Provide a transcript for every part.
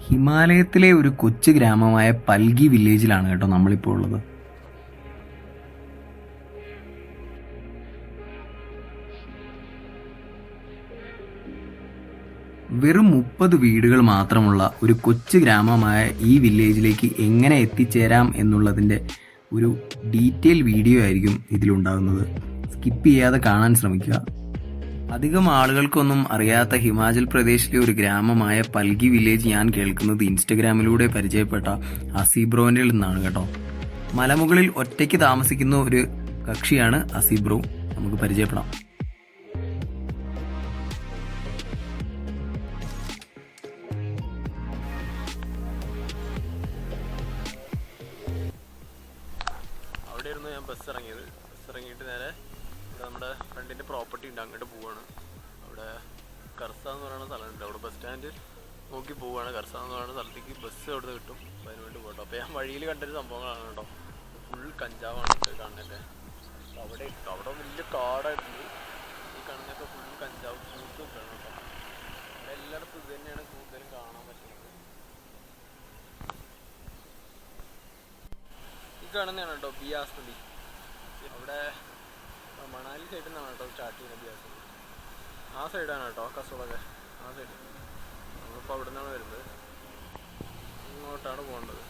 ഹിമാലയത്തിലെ ഒരു കൊച്ചു ഗ്രാമമായ പൽഗി വില്ലേജിലാണ് കേട്ടോ നമ്മളിപ്പോൾ ഉള്ളത്. വെറും 30 വീടുകൾ മാത്രമുള്ള ഒരു കൊച്ചു ഗ്രാമമായ ഈ വില്ലേജിലേക്ക് എങ്ങനെ എത്തിച്ചേരാം എന്നുള്ളതിൻ്റെ ഒരു ഡീറ്റെയിൽ വീഡിയോ ആയിരിക്കും ഇതിലുണ്ടാകുന്നത്. സ്കിപ്പ് ചെയ്യാതെ കാണാൻ ശ്രമിക്കുക. അധികം ആളുകൾക്കൊന്നും അറിയാത്ത ഹിമാചൽ പ്രദേശിലെ ഒരു ഗ്രാമമായ പൽഗി വില്ലേജ് ഞാൻ കേൾക്കുന്നത് ഇൻസ്റ്റഗ്രാമിലൂടെ പരിചയപ്പെട്ട അസീബ്രോൻ്റെ നിന്നാണ് കേട്ടോ. മലമുകളിൽ ഒറ്റയ്ക്ക് താമസിക്കുന്ന ഒരു കക്ഷിയാണ് അസീബ്രോ. നമുക്ക് പരിചയപ്പെടാം. അവിടെയായിരുന്നു ഞാൻ ബസ് ഇറങ്ങിയിട്ട് നേരെ നമ്മുടെ ഫ്രണ്ടിൻ്റെ പ്രോപ്പർട്ടി ഉണ്ട്, അങ്ങോട്ട് പോവാണ്. അവിടെ കർസ എന്ന് പറയുന്ന സ്ഥലമുണ്ട്, അവിടെ ബസ് സ്റ്റാൻഡ് നോക്കി പോവുകയാണ്. കർസ എന്ന് പറയുന്ന സ്ഥലത്തേക്ക് ബസ് അവിടുന്ന് കിട്ടും, അപ്പോൾ അതിന് വേണ്ടി പോകട്ടോ. അപ്പോൾ ഞാൻ വഴിയിൽ കണ്ടൊരു സംഭവങ്ങളാണ് കേട്ടോ. ഫുൾ കഞ്ചാവാണ് കാണുന്നതൊക്കെ. അവിടെ വലിയ കാടായിട്ടുണ്ട്. ഈ കാണുന്നതൊക്കെ ഫുൾ കഞ്ചാവ് ഫ്രൂട്ട് കിട്ടണം കേട്ടോ. അവിടെ എല്ലായിടത്തും ഇത് തന്നെയാണ് കൂടുതലും കാണാൻ പറ്റുന്നത്. ഈ കാണുന്നതാണ് കേട്ടോ ബിയാസ് നദി. അവിടെ മണാലി സൈഡിൽ നിന്നാണ് കേട്ടോ സ്റ്റാർട്ട് ചെയ്യുന്നത് ബിയാസ് നദി. ആ സൈഡാണ് കേട്ടോ കസോളൊക്കെ, ആ സൈഡ്. നമ്മളിപ്പോൾ അവിടെ നിന്നാണ് വരുന്നത്, ഇങ്ങോട്ടാണ് പോകേണ്ടത്.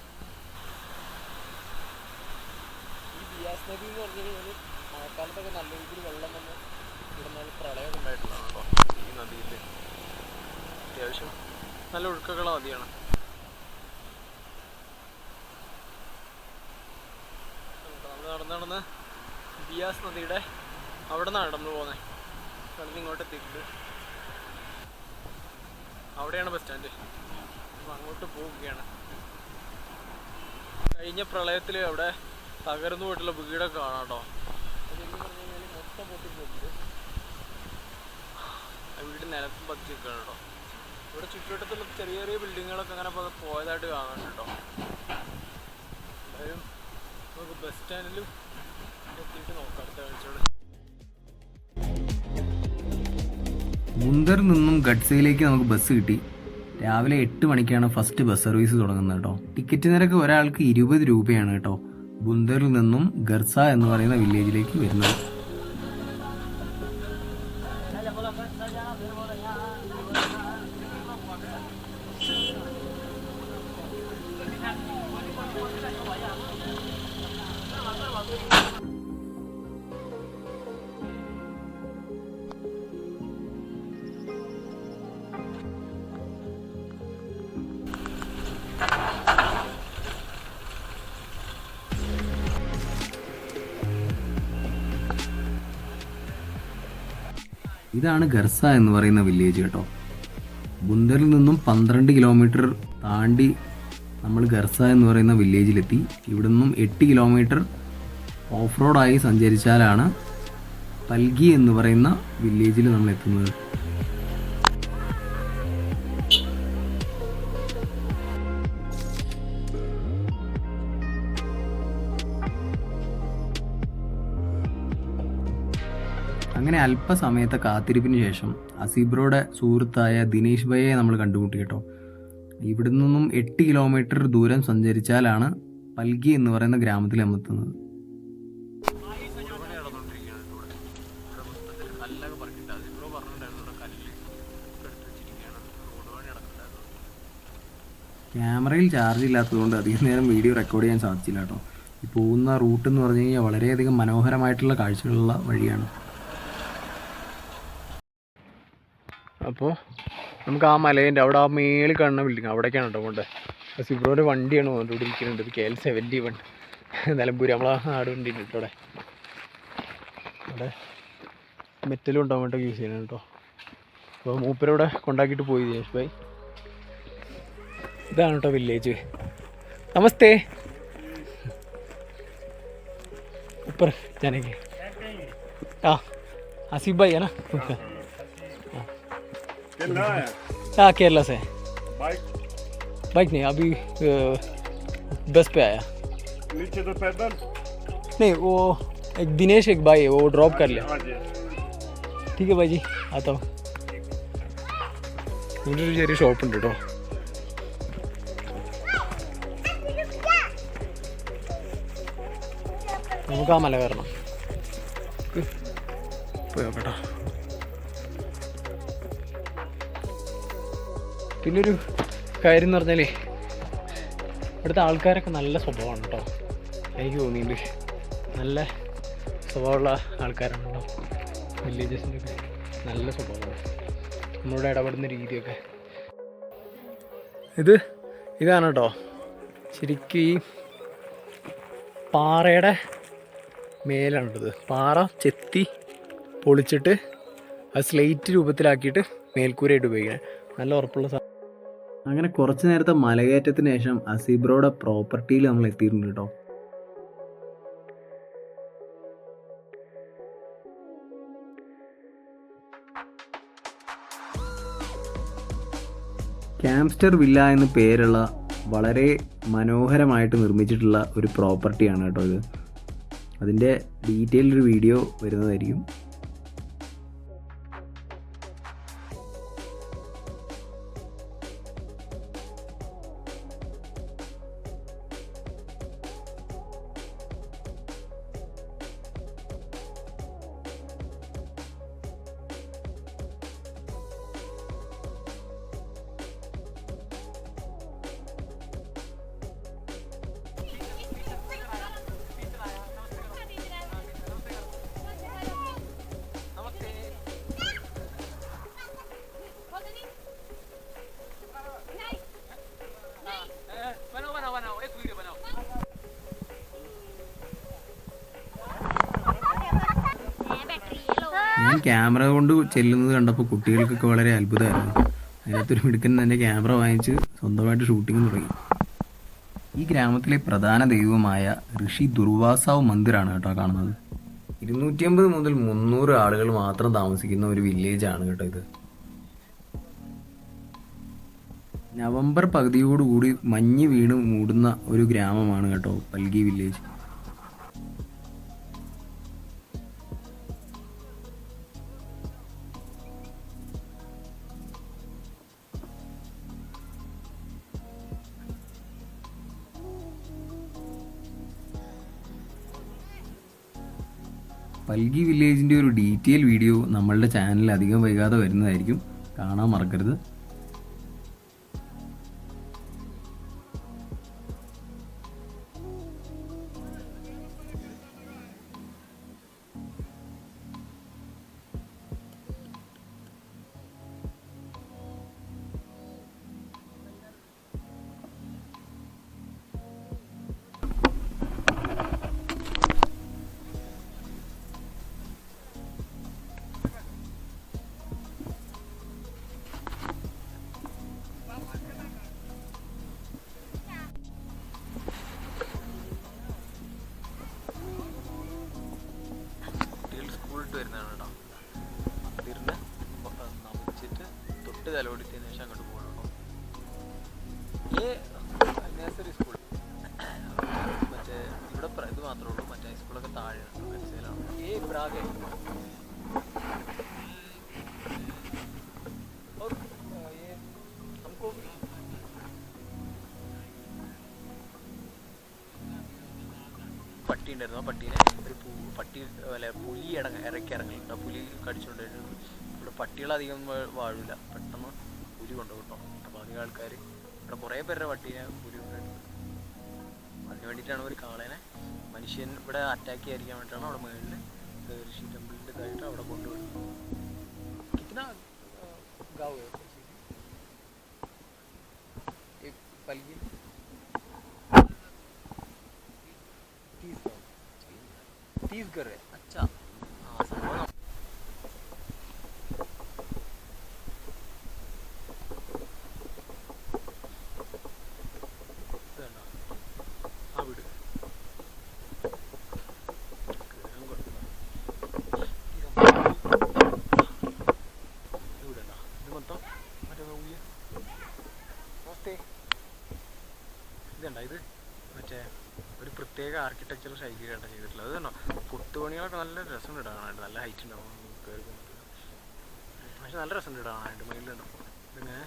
ഈ ബിയാസ് നദി എന്ന് പറഞ്ഞു കഴിഞ്ഞാൽ മഴക്കാലത്തൊക്കെ നല്ല രീതിയിൽ വെള്ളം വന്ന് ഇവിടെ നല്ല പ്രളയം ഉണ്ടായിട്ടുള്ളതാണ് കേട്ടോ. ഈ നദിയിൽ അത്യാവശ്യം നല്ല ഒഴുക്കുള്ള നദിയാണ്. നടന്ന് ബിയാസ് നദിയുടെ അവിടെ നിന്നാണ് നമ്മൾ പോകുന്നത്. നടന്ന് ഇങ്ങോട്ട് എത്തിയിട്ട് അവിടെയാണ് ബസ് സ്റ്റാൻഡ്. അപ്പോൾ അങ്ങോട്ട് പോവുകയാണ്. കഴിഞ്ഞ പ്രളയത്തിൽ അവിടെ തകർന്നു പോയിട്ടുള്ള വീടൊക്കെ കാണാം കേട്ടോ. അതെന്ന് പറഞ്ഞു കഴിഞ്ഞാൽ മൊത്തം പൊട്ടിപ്പോയിട്ടുണ്ട്. ആ വീട് നിലത്തും പതിച്ച് നിൽക്കുകയാണ് കേട്ടോ. ഇവിടെ ചുറ്റുവട്ടത്തുള്ള ചെറിയ ചെറിയ ബിൽഡിങ്ങുകളൊക്കെ അങ്ങനെ പോയതായിട്ട് കാണുന്നുണ്ട് കേട്ടോ. എന്തായാലും നമുക്ക് ബസ് സ്റ്റാൻഡിലും എത്തിയിട്ട് നോക്കാം അടുത്ത കാഴ്ചയോടെ. മുന്തറിൽ നിന്നും ഗഡ്സയിലേക്ക് നമുക്ക് ബസ് കിട്ടി. രാവിലെ 8 മണിക്കാണ് ഫസ്റ്റ് ബസ് സർവീസ് തുടങ്ങുന്നത് കേട്ടോ. ടിക്കറ്റ് നിരക്ക് ഒരാൾക്ക് 20 രൂപയാണ് കേട്ടോ. ബുന്തറിൽ നിന്നും ഗർസ എന്ന് പറയുന്ന വില്ലേജിലേക്ക് വരുന്നത്. ഇതാണ് ഗർസ എന്ന് പറയുന്ന വില്ലേജ് കേട്ടോ. ബുന്തറിൽ നിന്നും 12 കിലോമീറ്റർ താണ്ടി നമ്മൾ ഗർസ എന്ന് പറയുന്ന വില്ലേജിലെത്തി. ഇവിടെ നിന്നും 8 കിലോമീറ്റർ ഓഫ് റോഡായി സഞ്ചരിച്ചാലാണ് പൽഗി എന്ന് പറയുന്ന വില്ലേജിൽ നമ്മൾ എത്തുന്നത്. അങ്ങനെ അല്പസമയത്തെ കാത്തിരിപ്പിന് ശേഷം അസീബ്രോയുടെ സുഹൃത്തായ ദിനേശ് ഭയെ നമ്മൾ കണ്ടുമുട്ടി കേട്ടോ. ഇവിടെ നിന്നും 8 കിലോമീറ്റർ ദൂരം സഞ്ചരിച്ചാലാണ് പൽഗി എന്ന് പറയുന്ന ഗ്രാമത്തിൽ എത്തുന്നത്. ക്യാമറയിൽ ചാർജ് ഇല്ലാത്തതുകൊണ്ട് അധികം നേരം വീഡിയോ റെക്കോർഡ് ചെയ്യാൻ സാധിച്ചില്ല കേട്ടോ. ഈ പോകുന്ന റൂട്ട് എന്ന് പറഞ്ഞു കഴിഞ്ഞാൽ വളരെയധികം മനോഹരമായിട്ടുള്ള കാഴ്ചകളുള്ള വഴിയാണ്. അപ്പോൾ നമുക്ക് ആ മലേൻ്റെ അവിടെ ആ മേളിൽ കാണുന്ന ബിൽഡിങ് അവിടേക്കാണ് കേട്ടോ കൊണ്ട്. സിബ്രോയുടെ വണ്ടിയാണ് ഇവിടെ ഇരിക്കുന്നുണ്ട്. ഇത് KL71 നിലമ്പൂർ നമ്മളെ നാട് വണ്ടി ഉണ്ട് കേട്ടോ. അവിടെ മെറ്റലും ഉണ്ടാകാൻ വേണ്ടി യൂസ് ചെയ്യണം കേട്ടോ. അപ്പോൾ മൂപ്പരവിടെ കൊണ്ടാക്കിയിട്ട് പോയി ദിനേശ് ഭായ്. ഇതാണ് കേട്ടോ വില്ലേജ്. നമസ്തേ ऊपर जाने के आसिफ भाई है ना? हाँ केरला से। बाइक नहीं, अभी बस पे आया। नीचे तो पैदल नहीं, वो एक दिनेश एक भाई है, वो ड्रॉप कर लिया. ठीक है भाई जी, आता हूँ. ഇവിടെ ഒരു ചെറിയ ഷോപ്പുണ്ട് കേട്ടോ. നമുക്ക് ആ മല കയറണം. പോയി നോക്കട്ടോ. പിന്നൊരു കാര്യം എന്ന് പറഞ്ഞാൽ ഇവിടുത്തെ ആൾക്കാരൊക്കെ നല്ല സ്വഭാവമാണ് കേട്ടോ. എനിക്ക് തോന്നിയിട്ടുണ്ട് നല്ല സ്വഭാവമുള്ള ആൾക്കാരാണ് കേട്ടോ. വില്ലേജസിൻ്റെ ഒക്കെ നല്ല സ്വഭാവമാണ്, നമ്മളോട് ഇടപെടുന്ന രീതിയൊക്കെ. ഇതാണ് കേട്ടോ ശരിക്കും ഈ പാറയുടെ മേലാണിത്. പാറ ചെത്തി പൊളിച്ചിട്ട് അത് സ്ലേറ്റ് രൂപത്തിലാക്കിയിട്ട് മേൽക്കൂരയായിട്ട് ഉപയോഗിക്കുന്നത്. നല്ല ഉറപ്പുള്ള സാധനം. അങ്ങനെ കുറച്ച് നേരത്തെ മലകയറ്റത്തിന് ശേഷം അസീബ്രോയുടെ പ്രോപ്പർട്ടിയിൽ നമ്മൾ എത്തിയിട്ടുണ്ട് കേട്ടോ. ക്യാംസ്റ്റർ വില്ല എന്ന് പേരുള്ള വളരെ മനോഹരമായിട്ട് നിർമ്മിച്ചിട്ടുള്ള ഒരു പ്രോപ്പർട്ടിയാണ് കേട്ടോ ഇത്. അതിൻ്റെ ഡീറ്റെയിൽഡ് ഒരു വീഡിയോ വരുന്നതായിരിക്കും. ഞാൻ ക്യാമറ കൊണ്ട് ചെല്ലുന്നത് കണ്ടപ്പോൾ കുട്ടികൾക്കൊക്കെ വളരെ അത്ഭുതമായിരുന്നു. അതിനകത്തൊരു മിടുക്കൻ തന്നെ ക്യാമറ വാങ്ങിച്ച് സ്വന്തമായിട്ട് ഷൂട്ടിങ് തുടങ്ങി. ഈ ഗ്രാമത്തിലെ പ്രധാന ദൈവമായ ഋഷി ദുർവാസാവ് മന്ദിറാണ് കേട്ടോ കാണുന്നത്. 250 മുതൽ 300 ആളുകൾ മാത്രം താമസിക്കുന്ന ഒരു വില്ലേജാണ് കേട്ടോ ഇത്. നവംബർ പകുതിയോടുകൂടി മഞ്ഞ് വീണ് മൂടുന്ന ഒരു ഗ്രാമമാണ് കേട്ടോ പൽഗി വില്ലേജ്. പൽഗി വില്ലേജിൻ്റെ ഒരു ഡീറ്റെയിൽ വീഡിയോ നമ്മളുടെ ചാനലിൽ അധികം വൈകാതെ വരുന്നതായിരിക്കും, കാണാൻ മറക്കരുത്. വരുന്നതാണ് കേട്ടോ. മന്ദിറിന് നമിച്ചിട്ട് തൊട്ട് തലോടിത്തതിന് ശേഷം അങ്ങോട്ട് പോകണം കേട്ടോ. നഴ്സറി സ്കൂൾ മറ്റേ ഇവിടെ ഇത് മാത്രമേ ഉള്ളൂ, മറ്റേ സ്കൂളൊക്കെ താഴെയാണ് മനസ്സിലാണ്. ബ്രാഗെ പട്ടി ഉണ്ടായിരുന്നു. ആ പട്ടീനെ ഒരു പുലി ഇറക്കി ഇറങ്ങലുണ്ട്. ആ പുലി കടിച്ചുകൊണ്ടിരുന്നു. ഇവിടെ പട്ടികളധികം വാഴില്ല, പെട്ടെന്ന് പുലി കൊണ്ടുപോകും കേട്ടോ. അപ്പോൾ അധികം ആൾക്കാർ ഇവിടെ കുറേ പേരുടെ പട്ടീനെ പുലി കൊണ്ടുവരുന്നത്. അതിന് വേണ്ടിയിട്ടാണ് ഒരു കാളേനെ മനുഷ്യൻ ഇവിടെ അറ്റാക്ക് ചെയ്യാതിരിക്കാൻ വേണ്ടിയിട്ടാണ് അവിടെ മുകളിൽ ഋഷി ടെമ്പിളിൻ്റെ ഇതായിട്ട് അവിടെ കൊണ്ടുവരുന്നത്. കിतना गाँव है एक पलगी 30 घर है. अच्छा हाँ संभव हाँ വീട് ഇതുണ്ടോ, ഇത് മറ്റേ ഒരു പ്രത്യേക ആർക്കിടെക്ചർ ശൈലിയിലാണ് ചെയ്തിട്ടുള്ളത്. അത് കണ്ടോ, കൊത്തുപണികളൊക്കെ നല്ല രസമുണ്ട് കാണാനായിട്ട്. നല്ല ഹൈറ്റ് ഉണ്ടാവും കയറി പോകുന്നത്, പക്ഷെ നല്ല രസമുണ്ട് കാണാനായിട്ട്. മയിലുണ്ടോ, പിന്നെ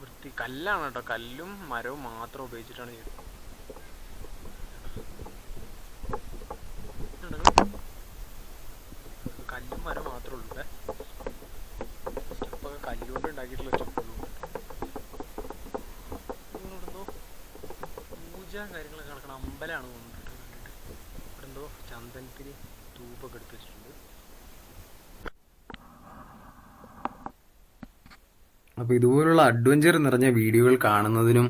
വൃത്തി കല്ലാണ് കേട്ടോ. കല്ലും മരവും മാത്രം ഉപയോഗിച്ചിട്ടാണ് ചെയ്തത്. മാത്രമേ ഉള്ളൂ ഇവിടെ. സ്റ്റെപ്പൊക്കെ കല്ലുകൊണ്ട് ഉണ്ടാക്കിയിട്ടുള്ള സ്റ്റെപ്പുള്ളൂ. ഇവിടെന്തോ പൂജ കാര്യങ്ങളൊക്കെ നടക്കണം അമ്പലമാണ് തോന്നുന്നുണ്ട് കണ്ടിട്ട്. ഇവിടെ എന്തോ ചന്ദനത്തിന് ധൂപൊക്കെ എടുത്ത് വെച്ചിട്ടുണ്ട്. അപ്പോൾ ഇതുപോലുള്ള അഡ്വഞ്ചർ നിറഞ്ഞ വീഡിയോകൾ കാണുന്നതിനും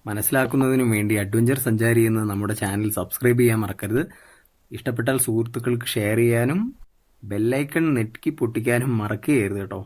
മനസ്സിലാക്കുന്നതിനും വേണ്ടി അഡ്വഞ്ചർ സഞ്ചാരി എന്ന് നമ്മുടെ ചാനൽ സബ്സ്ക്രൈബ് ചെയ്യാൻ മറക്കരുത്. ഇഷ്ടപ്പെട്ടാൽ സുഹൃത്തുക്കൾക്ക് ഷെയർ ചെയ്യാനും ബെല്ലൈക്കൺ നെക്കി പൊട്ടിക്കാനും മറക്കുകയരുത് കേട്ടോ.